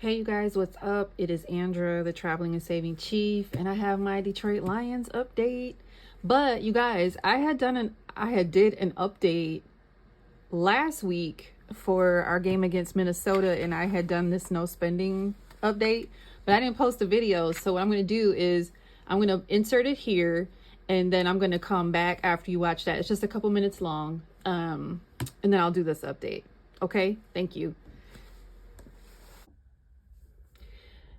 Hey you guys, what's up? It is Andra, the Traveling and Saving Chief, and I have my Detroit Lions update. But you guys, I had did an update last week for our game against Minnesota, and I had done this no spending update, but I didn't post the video. So what I'm going to do is I'm going to insert it here, and then I'm going to come back after you watch that. It's just a couple minutes long, and then I'll do this update. Okay, thank you.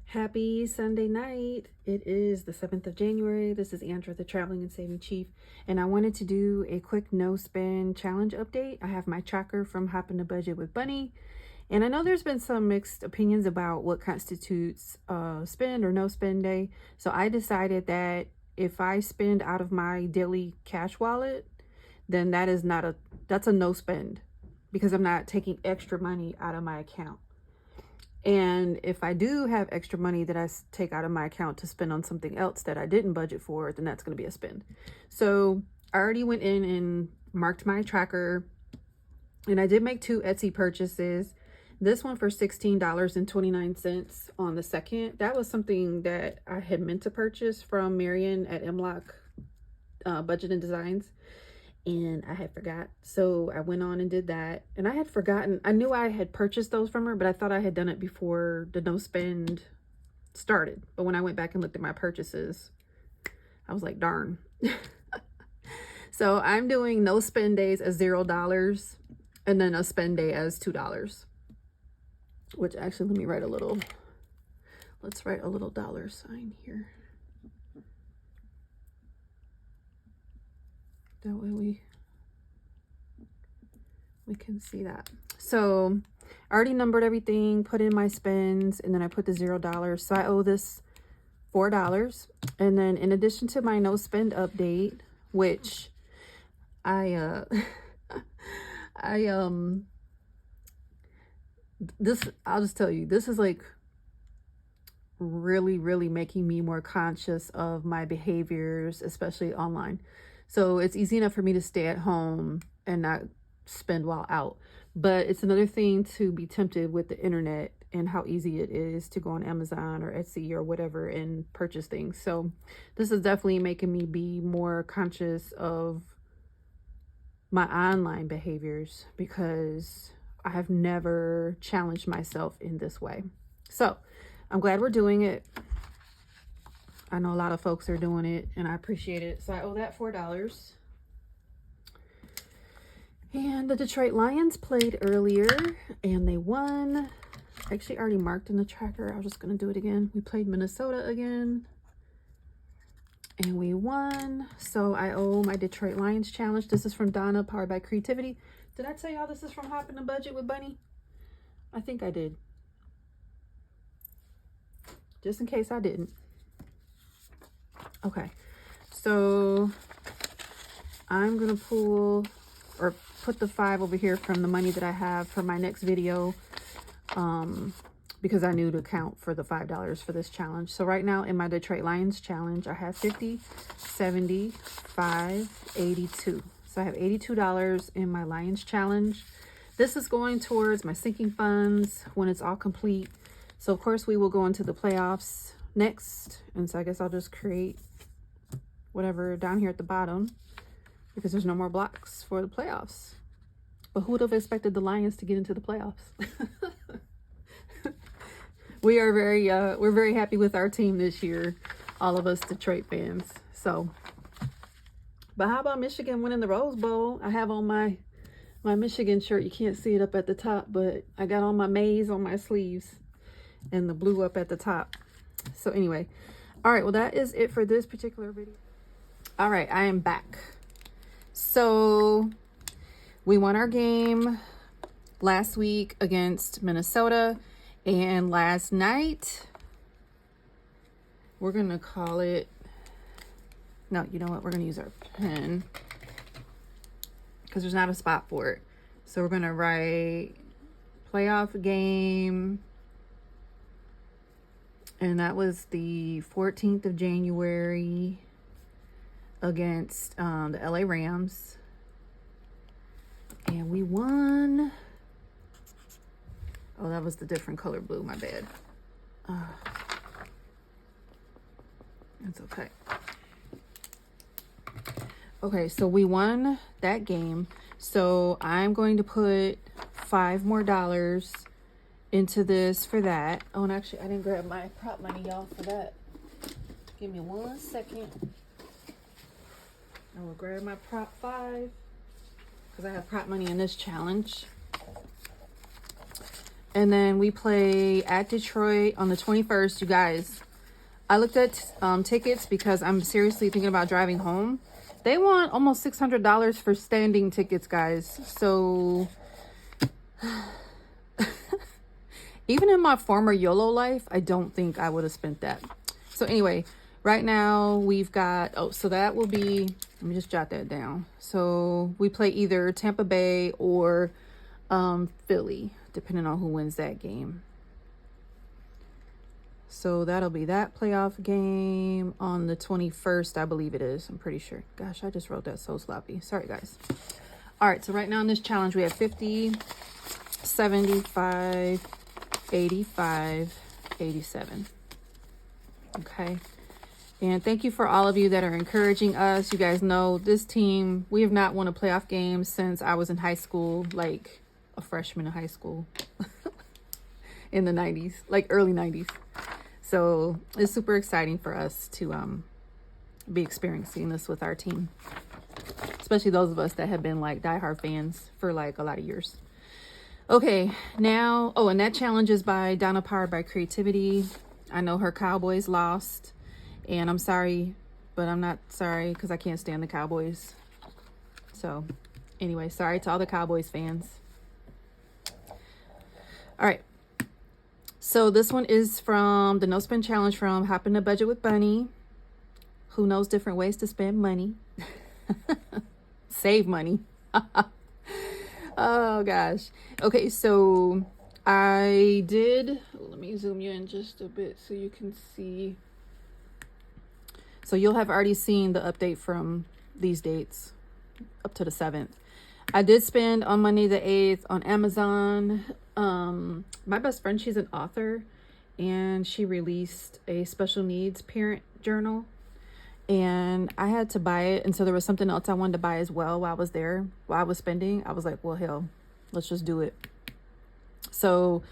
Happy Sunday night. It is the 7th of January. This is Andra, the Traveling and Saving Chief, and I wanted to do a quick no spend challenge update. I have my tracker from Hopping the Budget with Bunny, and I know there's been some mixed opinions about what constitutes spend or no spend day. So I decided that if I spend out of my daily cash wallet, then that's a no spend, because I'm not taking extra money out of my account. And if I do have extra money that I take out of my account to spend on something else that I didn't budget for, then that's going to be a spend. So I already went in and marked my tracker, and I did make 2 Etsy purchases. This one for $16.29 on the 2nd. That was something that I had meant to purchase from Marion at MLOC Budget and Designs, and I had forgot. So I went on and did that, and I had forgotten. I knew I had purchased those from her, but I thought I had done it before the no spend started. But when I went back and looked at my purchases, I was like, darn. So I'm doing no spend days as $0 and then a spend day as $2, which actually, let me write let's write a little dollar sign here. That way we can see that. So I already numbered everything, put in my spends, and then I put the $0. So I owe this $4. And then in addition to my no spend update, which I'll just tell you, this is like really making me more conscious of my behaviors, especially online. So it's easy enough for me to stay at home and not spend while out. But it's another thing to be tempted with the internet and how easy it is to go on Amazon or Etsy or whatever and purchase things. So this is definitely making me be more conscious of my online behaviors, because I have never challenged myself in this way. So I'm glad we're doing it. I know a lot of folks are doing it, and I appreciate it. So I owe that $4. And the Detroit Lions played earlier, and they won. Actually, already marked in the tracker. I was just going to do it again. We played Minnesota again, and we won. So I owe my Detroit Lions challenge. This is from Donna, powered by Creativity. Did I tell y'all this is from Hopping the Budget with Bunny? I think I did. Just in case I didn't. Okay, so I'm gonna pull or put the 5 over here from the money that I have for my next video, because I knew to count for the $5 for this challenge. So right now in my Detroit Lions challenge, I have 50, 70, 5, 82. So I have $82 in my Lions challenge. This is going towards my sinking funds when it's all complete. So of course we will go into the playoffs next, and so I guess I'll just create whatever down here at the bottom, because there's no more blocks for the playoffs. But who would have expected the Lions to get into the playoffs? We're very happy with our team this year, all of us Detroit fans. So, but how about Michigan winning the Rose Bowl? I have on my Michigan shirt. You can't see it up at the top, but I got on my maize on my sleeves and the blue up at the top. So anyway, all right, well, that is it for this particular video. All right, I am back. So we won our game last week against Minnesota, and last night, we're gonna call it, no, you know what, we're gonna use our pen because there's not a spot for it. So we're gonna write playoff game, and that was the 14th of January against the LA Rams, and we won. Oh, that was the different color blue, my bad. It's okay. Okay, so we won that game. So I'm going to put $5 more into this for that. Oh, and actually, I didn't grab my prop money, y'all, for that. Give me 1 second. I will grab my prop 5 because I have prop money in this challenge. And then we play at Detroit on the 21st. You guys, I looked at tickets because I'm seriously thinking about driving home. They want almost $600 for standing tickets, guys. So even in my former YOLO life, I don't think I would have spent that. So anyway, right now we've got, oh, so that will be, let me just jot that down. So we play either Tampa Bay or Philly, depending on who wins that game. So that'll be that playoff game on the 21st, I believe it is. I'm pretty sure. Gosh, I just wrote that so sloppy. Sorry, guys. All right, so right now in this challenge, we have 50, 75, 85, 87. Okay. And thank you for all of you that are encouraging us. You guys know this team, we have not won a playoff game since I was in high school, like a freshman in high school in the 90s, like early 90s. So it's super exciting for us to be experiencing this with our team, especially those of us that have been like diehard fans for like a lot of years. Okay, now, oh, and that challenge is by Donna Powered by Creativity. I know her Cowboys lost, and I'm sorry, but I'm not sorry because I can't stand the Cowboys. So anyway, sorry to all the Cowboys fans. All right. So this one is from the No Spend Challenge from Hop in the Budget with Bunny, who knows different ways to spend money. Save money. Oh, gosh. Okay, so I did, let me zoom you in just a bit so you can see. So you'll have already seen the update from these dates up to the 7th. I did spend on Monday the 8th on Amazon. My best friend, she's an author, and she released a special needs parent journal, and I had to buy it. And so there was something else I wanted to buy as well while I was there, while I was spending. I was like, well, hell, let's just do it. So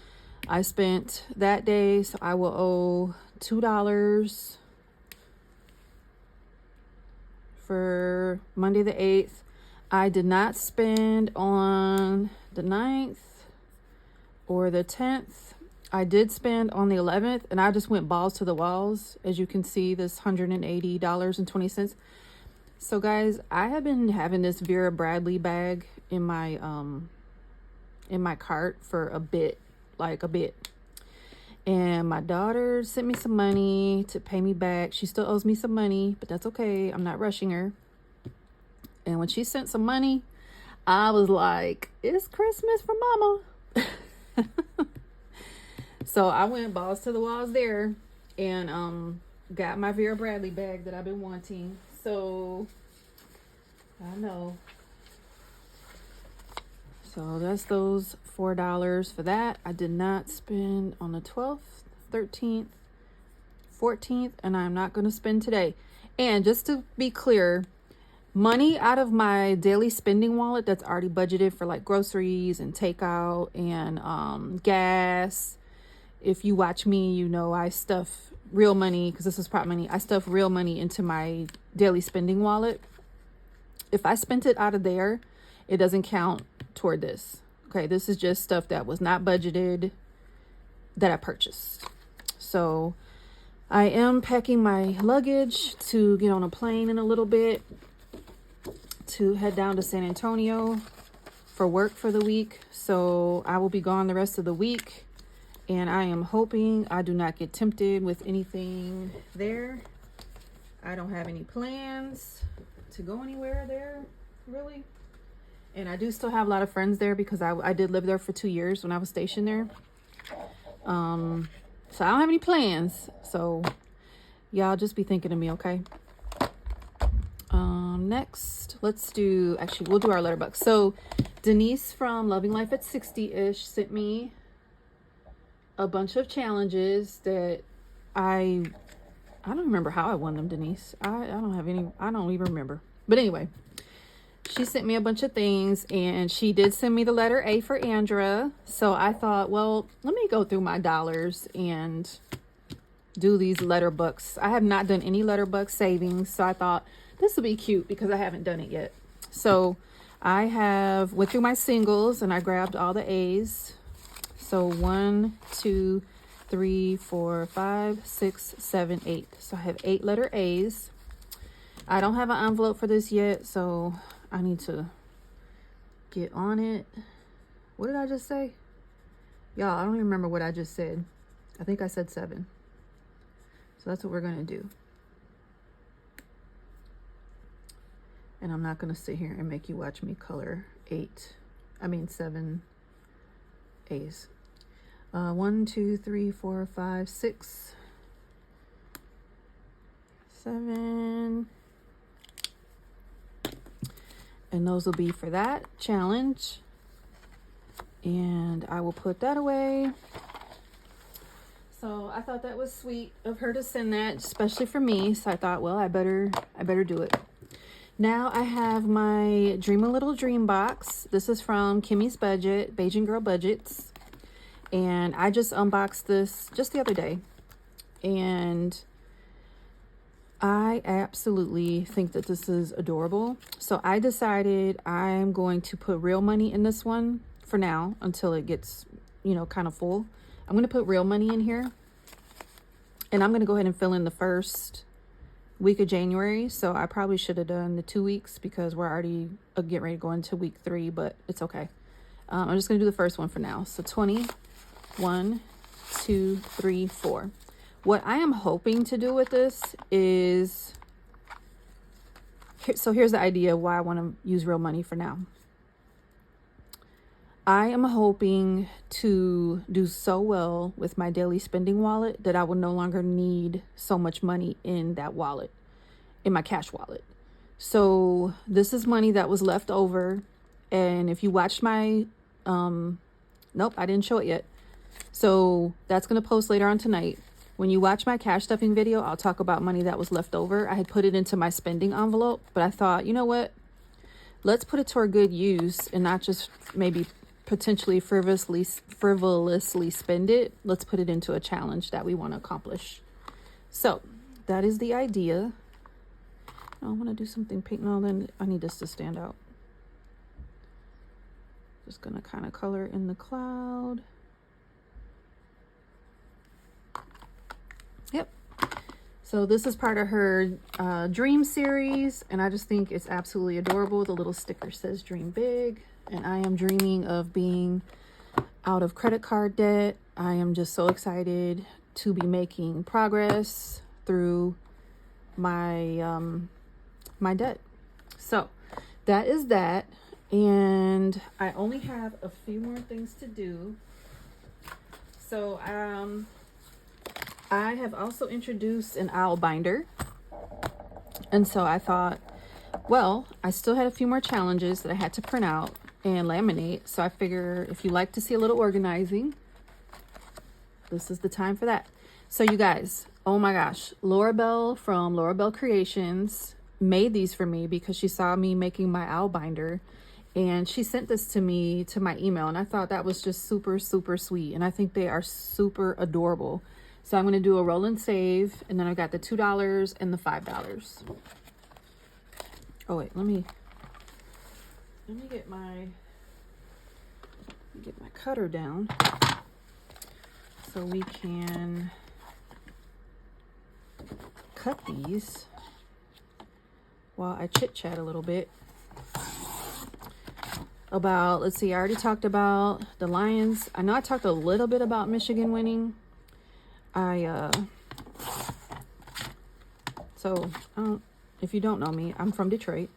I spent that day. So I will owe $2 for Monday the 8th. I did not spend on the 9th or the 10th. I did spend on the 11th, and I just went balls to the walls. As you can see, this $180.20. So guys, I have been having this Vera Bradley bag in my cart for a bit, and my daughter sent me some money to pay me back. She still owes me some money, but that's okay. I'm not rushing her. And when she sent some money, I was like, it's Christmas for mama. So I went balls to the walls there and got my Vera Bradley bag that I've been wanting. So I know. So that's those $4 for that. I did not spend on the 12th, 13th, 14th, and I'm not going to spend today. And just to be clear, money out of my daily spending wallet that's already budgeted for like groceries and takeout and gas. If you watch me, you know I stuff real money, because this is prop money. I stuff real money into my daily spending wallet. If I spent it out of there, it doesn't count toward this. Okay, this is just stuff that was not budgeted that I purchased. So I am packing my luggage to get on a plane in a little bit to head down to San Antonio for work for the week. So I will be gone the rest of the week, and I am hoping I do not get tempted with anything there. I don't have any plans to go anywhere there, really. And I do still have a lot of friends there because I did live there for 2 years when I was stationed there. So I don't have any plans. So y'all just be thinking of me, okay? Next, let's do, actually, we'll do our letterbox. So Denise from Loving Life at 60-ish sent me a bunch of challenges that I don't remember how I won them, Denise. I don't even remember. But anyway, she sent me a bunch of things, and she did send me the letter A for Andra. So I thought, well, let me go through my dollars and do these letter books. I have not done any letter book savings, so I thought this would be cute because I haven't done it yet. So I went through my singles and I grabbed all the A's. So 1, 2, 3, 4, 5, 6, 7, 8. So I have 8 letter A's. I don't have an envelope for this yet, so I need to get on it. What did I just say? Y'all, I don't even remember what I just said. I think I said 7. So that's what we're going to do. And I'm not going to sit here and make you watch me color 7 A's. 1, 2, 3, 4, 5, 6, 7. And those will be for that challenge. And I will put that away. So I thought that was sweet of her to send that, especially for me. So I thought, well, I better do it. Now I have my Dream a Little Dream box. This is from Kimmy's Budget, Beijing Girl Budgets. And I just unboxed this just the other day. And I absolutely think that this is adorable. So I decided I'm going to put real money in this one for now until it gets, kind of full. I'm going to put real money in here. And I'm going to go ahead and fill in the first week of January. So I probably should have done the 2 weeks because we're already getting ready to go into week 3, but it's okay. I'm just going to do the first one for now. So 20, 1, 2, 3, 4. What I am hoping to do with this is, so here's the idea why I want to use real money for now. I am hoping to do so well with my daily spending wallet that I will no longer need so much money in that wallet, in my cash wallet. So this is money that was left over. And if you watched my, nope, I didn't show it yet. So that's going to post later on tonight. When you watch my cash stuffing video, I'll talk about money that was left over. I had put it into my spending envelope, but I thought, you know what? Let's put it toward good use and not just maybe potentially frivolously spend it. Let's put it into a challenge that we want to accomplish. So that is the idea. I want to do something pink. No, then I need this to stand out. Just going to kind of color in the cloud. Yep. So this is part of her dream series, and I just think it's absolutely adorable. The little sticker says dream big, and I am dreaming of being out of credit card debt. I am just so excited to be making progress through my my debt. So that is that, and I only have a few more things to do. So I have also introduced an owl binder. And so I thought, well, I still had a few more challenges that I had to print out and laminate. So I figure if you like to see a little organizing, this is the time for that. So you guys, oh my gosh, Laura Bell from Laura Bell Creations made these for me because she saw me making my owl binder. And she sent this to me to my email. And I thought that was just super, super sweet. And I think they are super adorable. So I'm going to do a roll and save, and then I got the $2 and the $5. Oh wait, let me get my cutter down so we can cut these while I chit chat a little bit about, let's see, I already talked about the Lions. I know I talked a little bit about Michigan winning. If you don't know me, I'm from Detroit.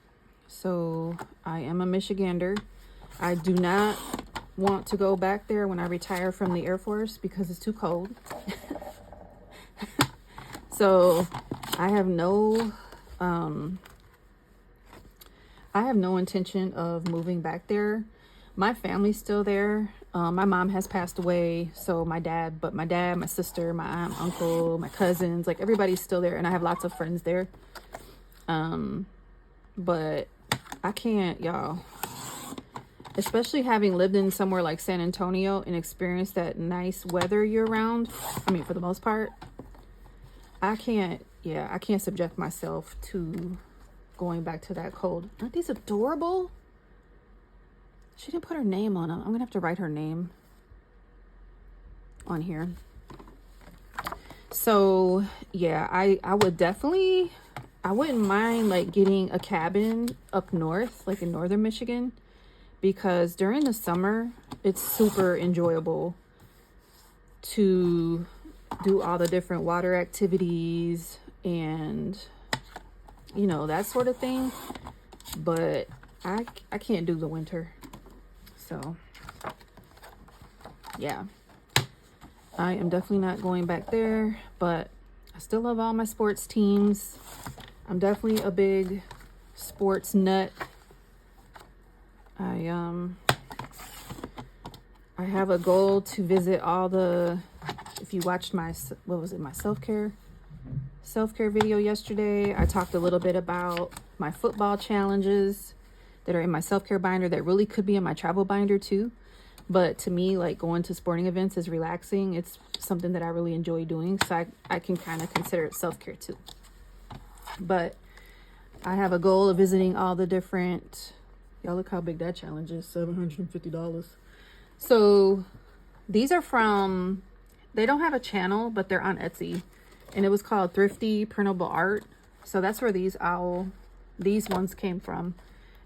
So I am a Michigander. I do not want to go back there when I retire from the Air Force because it's too cold. So I have no intention of moving back there. my family's still there. My mom has passed away, so my dad, my sister, my aunt, uncle, my cousins, like everybody's still there, and I have lots of friends there. But I can't, y'all. Especially having lived in somewhere like San Antonio and experienced that nice weather year round. I mean, for the most part, I can't subject myself to going back to that cold. Aren't these adorable? She didn't put her name on them. I'm going to have to write her name on here. So, yeah, I wouldn't mind like getting a cabin up north, like in northern Michigan, because during the summer, it's super enjoyable to do all the different water activities and, you know, that sort of thing. But I can't do the winter. So, yeah, I am definitely not going back there, but I still love all my sports teams. I'm definitely a big sports nut. I have a goal to visit all the, if you watched my self-care video yesterday, I talked a little bit about my football challenges that are in my self-care binder that really could be in my travel binder too. But to me, like going to sporting events is relaxing. It's something that I really enjoy doing. So I can kind of consider it self-care too. But I have a goal of visiting all the different, y'all look how big that challenge is, $750. So these are from, they don't have a channel, but they're on Etsy. And it was called Thrifty Printable Art. So that's where these ones came from.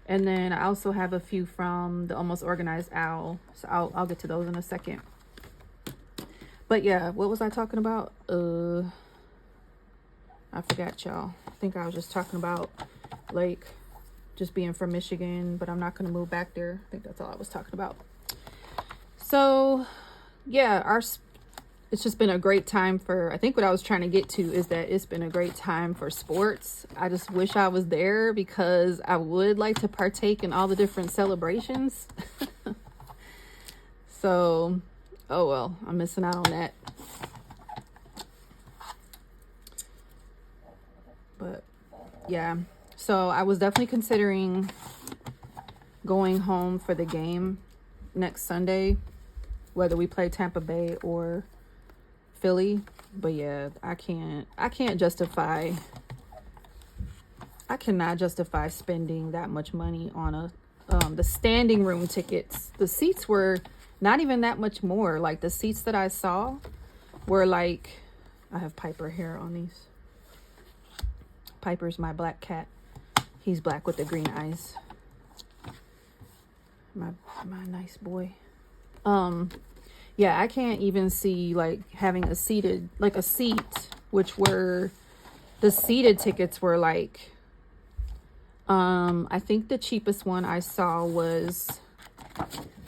And then I also have a few from the Almost Organized Owl. So I'll get to those in a second. But yeah, what was I talking about? I forgot, y'all. I think I was just talking about like just being from Michigan, but I'm not going to move back there. I think that's all I was talking about. So yeah, it's just been a great time I think what I was trying to get to is that it's been a great time for sports. I just wish I was there because I would like to partake in all the different celebrations. So, oh well, I'm missing out on that. But yeah, so I was definitely considering going home for the game next Sunday, whether we play Tampa Bay or Philly. But yeah, I cannot justify spending that much money on the standing room tickets. The seats were not even that much more. Like the seats that I saw were like, I have Piper hair on these. Piper's my black cat. He's black with the green eyes. My nice boy. Yeah, I can't even see like having a seat, which were the seated tickets were like, I think the cheapest one I saw was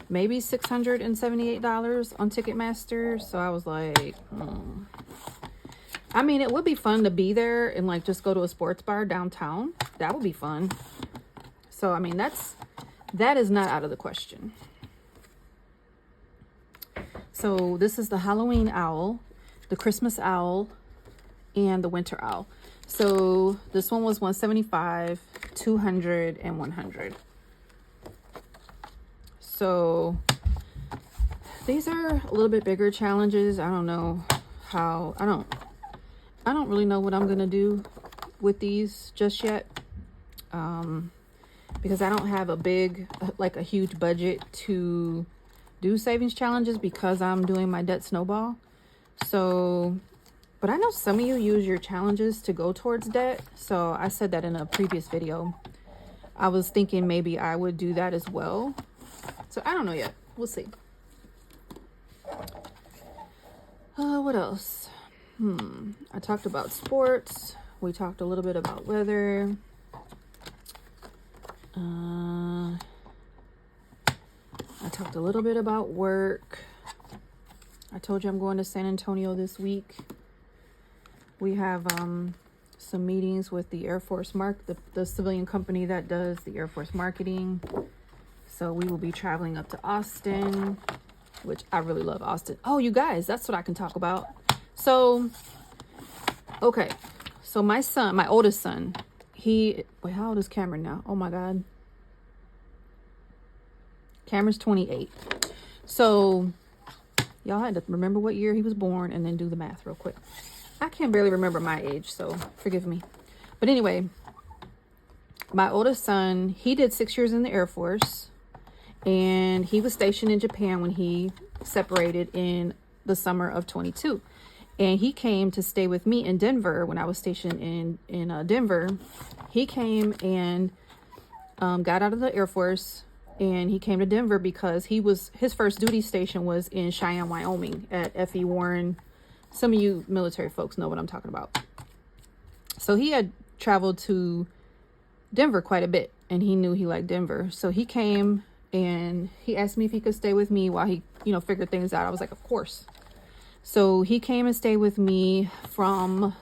maybe $678 on Ticketmaster. So I was like, I mean, it would be fun to be there and like just go to a sports bar downtown. That would be fun. So, I mean, that is not out of the question. So this is the Halloween owl, the Christmas owl, and the winter owl. So this one was $175, $200, and $100. So these are a little bit bigger challenges. I don't know how, I don't really know what I'm going to do with these just yet. Because I don't have a huge budget to do savings challenges because I'm doing my debt snowball. So, but I know some of you use your challenges to go towards debt. So I said that in a previous video. I was thinking maybe I would do that as well. So I don't know yet. We'll see. What else? I talked about sports. We talked a little bit about weather. I talked a little bit about work. I told you I'm going to San Antonio this week. We have some meetings with the Air Force the civilian company that does the Air Force marketing. So we will be traveling up to Austin, which I really love Austin. Oh, you guys, that's what I can talk about. So, okay. So my son, my oldest son, wait, how old is Cameron now? Oh my God. Cameron's 28. So y'all had to remember what year he was born and then do the math real quick. I can barely remember my age, so forgive me. But anyway, my oldest son, he did 6 years in the Air Force, and he was stationed in Japan when he separated in the summer of 22. And he came to stay with me in Denver when I was stationed in Denver. He came and got out of the Air Force, and he came to Denver because his first duty station was in Cheyenne, Wyoming at F.E. Warren. Some of you military folks know what I'm talking about. So he had traveled to Denver quite a bit, and he knew he liked Denver. So he came and he asked me if he could stay with me while he, figured things out. I was like, of course. So he came and stayed with me from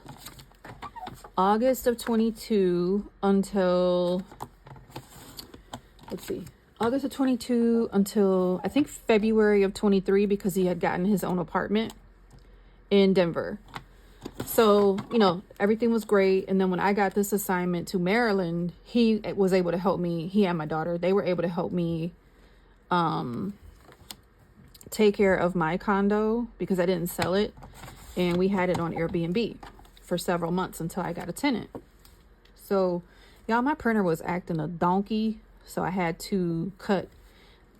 August of 22 until, August of 22 until I think February of 23, because he had gotten his own apartment in Denver. So, everything was great. And then when I got this assignment to Maryland, he was able to help me. He and my daughter, they were able to help me take care of my condo because I didn't sell it. And we had it on Airbnb for several months until I got a tenant. So, y'all, my printer was acting a donkey. So I had to cut,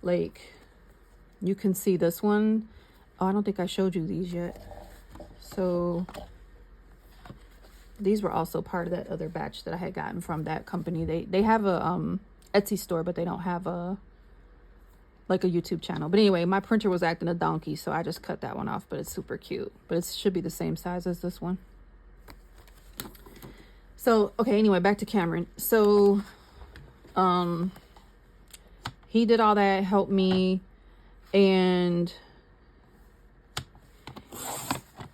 you can see this one. Oh, I don't think I showed you these yet. So these were also part of that other batch that I had gotten from that company. They have a Etsy store, but they don't have a YouTube channel. But anyway, my printer was acting a donkey, so I just cut that one off, but it's super cute. But it should be the same size as this one. So, okay, anyway, back to Cameron. So, he did all that, helped me, and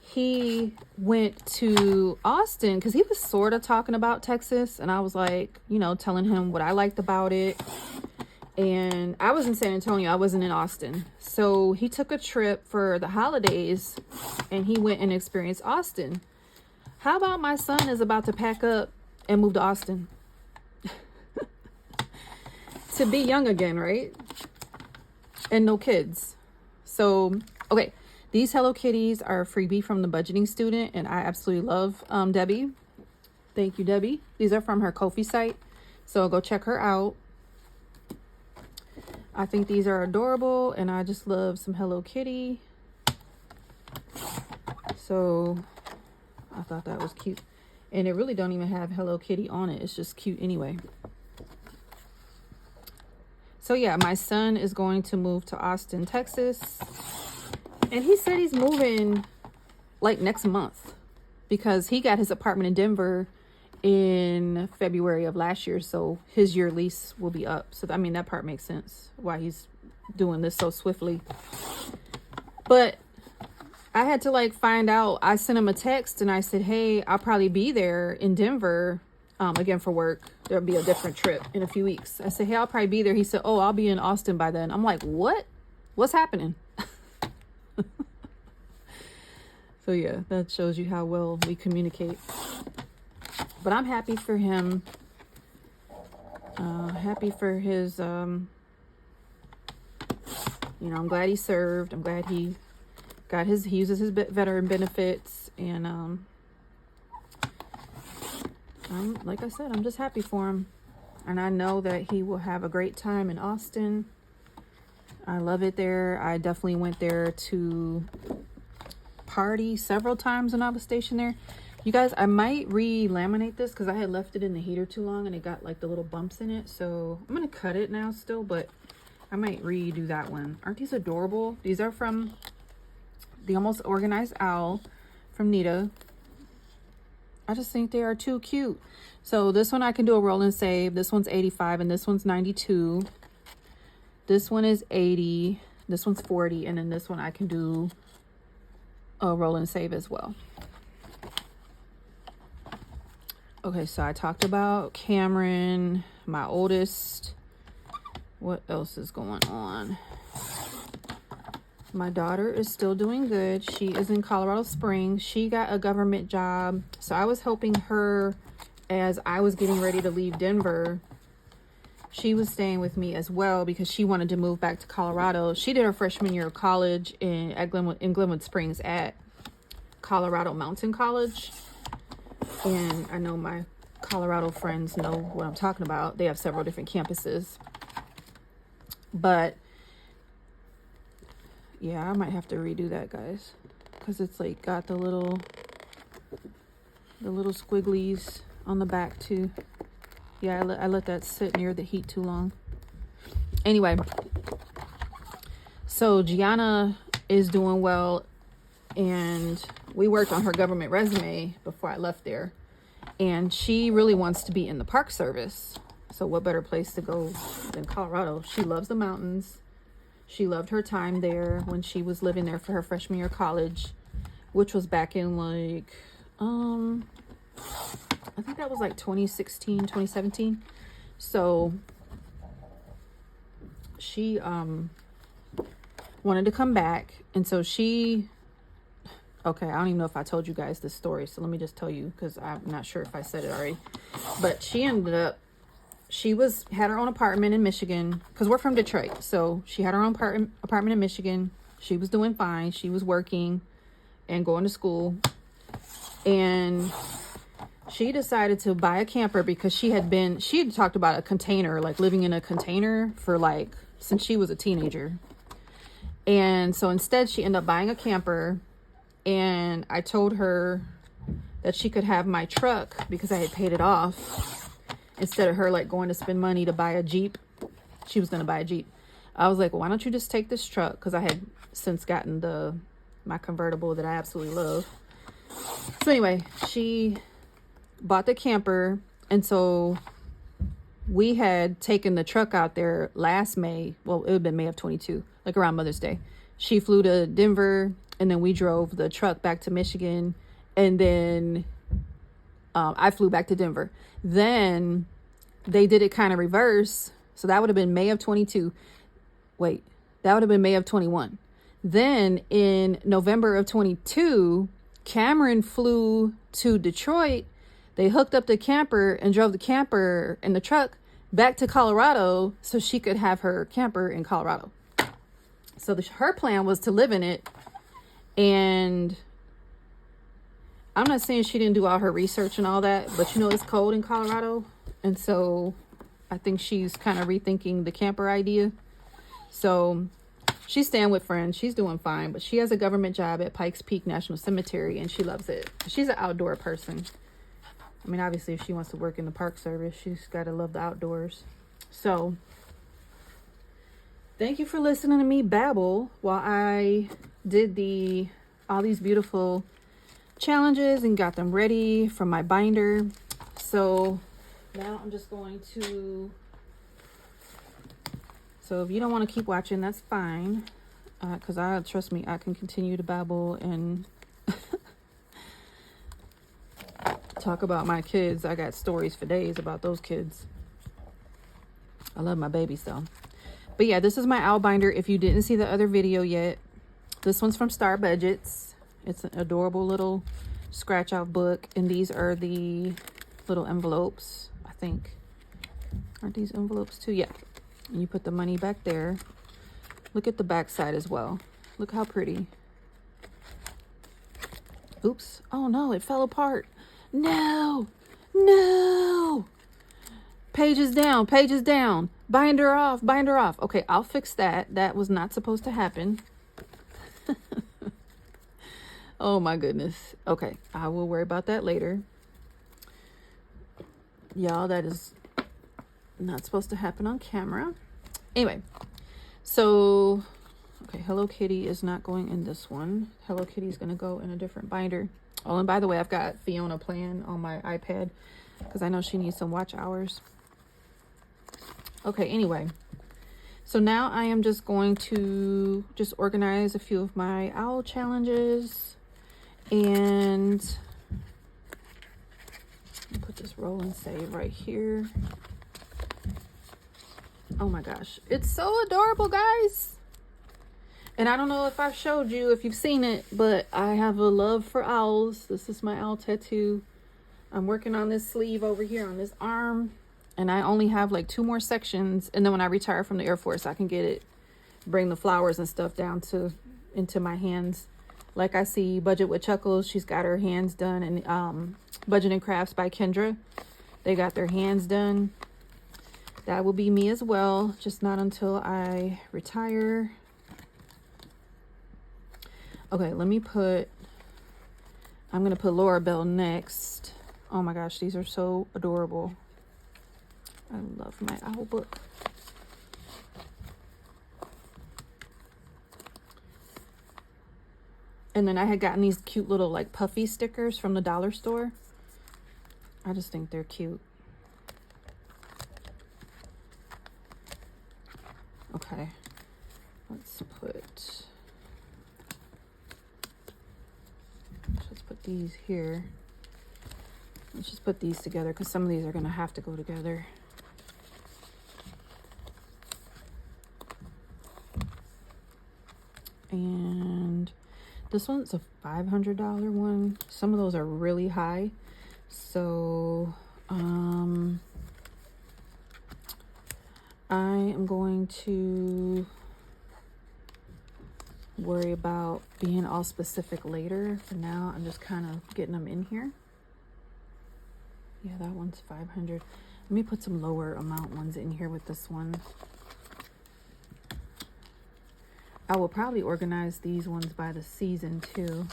he went to Austin because he was sort of talking about Texas, and I was like, telling him what I liked about it. And I was in San Antonio. I wasn't in Austin. So he took a trip for the holidays and he went and experienced Austin. How about my son is about to pack up and move to Austin? To be young again, right? And no kids. So, okay. These Hello Kitties are a freebie from the budgeting student, and I absolutely love Debbie. Thank you, Debbie. These are from her Ko-fi site, so go check her out. I think these are adorable, and I just love some Hello Kitty. So I thought that was cute. And it really don't even have Hello Kitty on it. It's just cute anyway. So yeah, my son is going to move to Austin, Texas. And he said he's moving next month because he got his apartment in Denver in February of last year. So his year lease will be up. So, that part makes sense why he's doing this so swiftly. But I had to find out. I sent him a text and I said, hey, I'll probably be there in Denver again for work. There'll be a different trip in a few weeks. I said, hey, I'll probably be there. He said, oh, I'll be in Austin by then. I'm like, what? What's happening? So yeah, that shows you how well we communicate. But I'm happy for him. Happy for his, I'm glad he served. I'm glad he uses his veteran benefits. And, like I said, I'm just happy for him. And I know that he will have a great time in Austin. I love it there. I definitely went there to party several times when I was stationed there. You guys, I might re-laminate this because I had left it in the heater too long and it got the little bumps in it. So I'm going to cut it now still, but I might redo that one. Aren't these adorable? These are from the Almost Organized Owl from Nita. I just think they are too cute. So this one I can do a roll and save. This one's 85 and this one's 92. This one is 80. This one's 40. And then this one I can do a roll and save as well. Okay, so I talked about Cameron, my oldest. What else is going on? My daughter is still doing good. She is in Colorado Springs. She got a government job. So I was helping her as I was getting ready to leave Denver. She was staying with me as well because she wanted to move back to Colorado. She did her freshman year of college in Glenwood Springs at Colorado Mountain College. And I know my Colorado friends know what I'm talking about. They have several different campuses. But yeah, I might have to redo that, guys, because it's like got the little squigglies on the back too. Yeah, I let that sit near the heat too long. Anyway, so Gianna is doing well, and we worked on her government resume before I left there, and she really wants to be in the Park Service. So what better place to go than Colorado? She loves the mountains. She loved her time there when she was living there for her freshman year of college, which was back in like, I think that was like 2016, 2017. So she wanted to come back. And so okay, I don't even know if I told you guys this story. So let me just tell you, because I'm not sure if I said it already. But she ended up, had her own apartment in Michigan, because we're from Detroit. So she had her own apartment in Michigan. She was doing fine. She was working and going to school. And she decided to buy a camper because she had talked about a container, like living in a container for like, since she was a teenager. And so instead she ended up buying a camper, and I told her that she could have my truck because I had paid it off, instead of her like going to spend money to buy a Jeep. She was going to buy a Jeep. I was like, well, why don't you just take this truck? Because I had since gotten my convertible that I absolutely love. So anyway, she bought the camper, and so we had taken the truck out there last May. Well, it would have been May of 22, like around Mother's Day. She flew to Denver, and then we drove the truck back to Michigan, and then I flew back to Denver. Then they did it kind of reverse, so that would have been May of 22. Wait, that would have been May of 21. Then in November of 22, Cameron flew to Detroit. They hooked up the camper and drove the camper and the truck back to Colorado so she could have her camper in Colorado. So her plan was to live in it. And I'm not saying she didn't do all her research and all that, but you know, it's cold in Colorado. And so I think she's kind of rethinking the camper idea. So she's staying with friends. She's doing fine, but she has a government job at Pikes Peak National Cemetery, and she loves it. She's an outdoor person. I mean, obviously, if she wants to work in the Park Service, she's got to love the outdoors. So, thank you for listening to me babble while I did all these beautiful challenges and got them ready for my binder. So, now I'm just going to... So, if you don't want to keep watching, that's fine. Because trust me, I can continue to babble and... talk about my kids. I got stories for days about those kids. I love my babies though. But yeah, this is my owl binder. If you didn't see the other video yet, this one's from Star Budgets. It's an adorable little scratch out book, and these are the little envelopes, I think. Aren't these envelopes too? Yeah. And you put the money back there. Look at the back side as well. Look how pretty. Oops. Oh no, it fell apart. No. Pages down. Binder off. Okay, I'll fix that. That was not supposed to happen. Oh my goodness. Okay, I will worry about that later. Y'all, that is not supposed to happen on camera. Anyway, so, okay, Hello Kitty is not going in this one. Hello Kitty is going to go in a different binder. Oh, and by the way, I've got Fiona playing on my iPad because I know she needs some watch hours. Okay, anyway. So now I am just going to just organize a few of my owl challenges. And put this roll and save right here. Oh my gosh, it's so adorable, guys. And I don't know if I've showed you, if you've seen it, but I have a love for owls. This is my owl tattoo. I'm working on this sleeve over here on this arm, and I only have like 2 more sections. And then when I retire from the Air Force, I can get it, bring the flowers and stuff down to into my hands. Like I see Budget with Chuckles, she's got her hands done, and Budget and Crafts by Kendra, they got their hands done. That will be me as well, just not until I retire. Okay, I'm gonna put Laura Bell next. Oh my gosh, these are so adorable. I love my owl book. And then I had gotten these cute little like puffy stickers from the dollar store. I just think they're cute. Okay, let's put these here. Let's just put these together because some of these are gonna have to go together. And this one's a $500 one. Some of those are really high. So I am going to worry about being all specific later. For now, I'm just kind of getting them in here. Yeah, that one's 500. Let me put some lower amount ones in here with this one. I will probably organize these ones by the season too.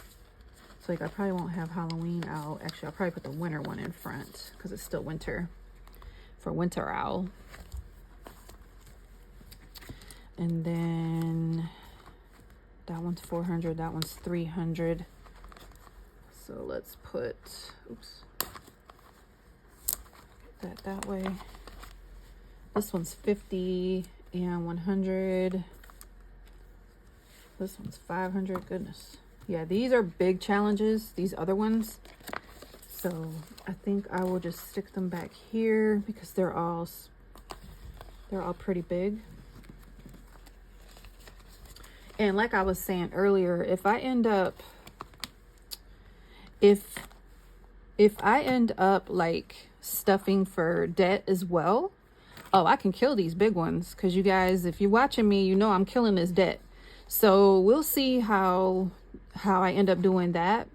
So like I probably won't have Halloween owl. Actually, I'll probably put the winter one in front because it's still winter for winter owl. And then that one's 400, that one's 300. So let's put, oops, that way. This one's 50 and 100. This one's 500. Goodness. Yeah, these are big challenges, these other ones. So I think I will just stick them back here because they're all pretty big. And like I was saying earlier, if I end up like stuffing for debt as well, oh, I can kill these big ones because you guys, if you're watching me, you know I'm killing this debt. So we'll see how I end up doing that,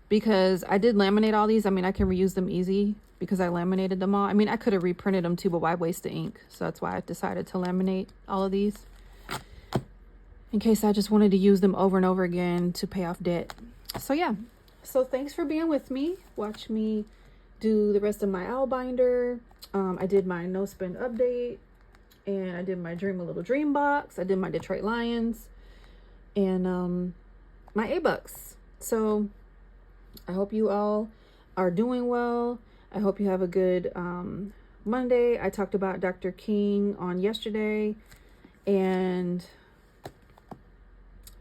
because I did laminate all these. I mean, I can reuse them easy because I laminated them all. I mean, I could have reprinted them too, but why waste the ink? So that's why I decided to laminate all of these in case I just wanted to use them over and over again to pay off debt. So yeah, so thanks for being with me. Watch me do the rest of my owl binder. I did my no spin update, and I did my Dream a Little Dream box. I did my Detroit Lions and my A-Bucks. So I hope you all are doing well. I hope you have a good Monday. I talked about Dr. King on yesterday, and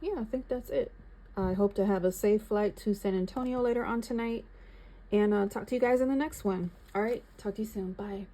yeah, I think that's it. I hope to have a safe flight to San Antonio later on tonight, and talk to you guys in the next one. All right, talk to you soon. Bye.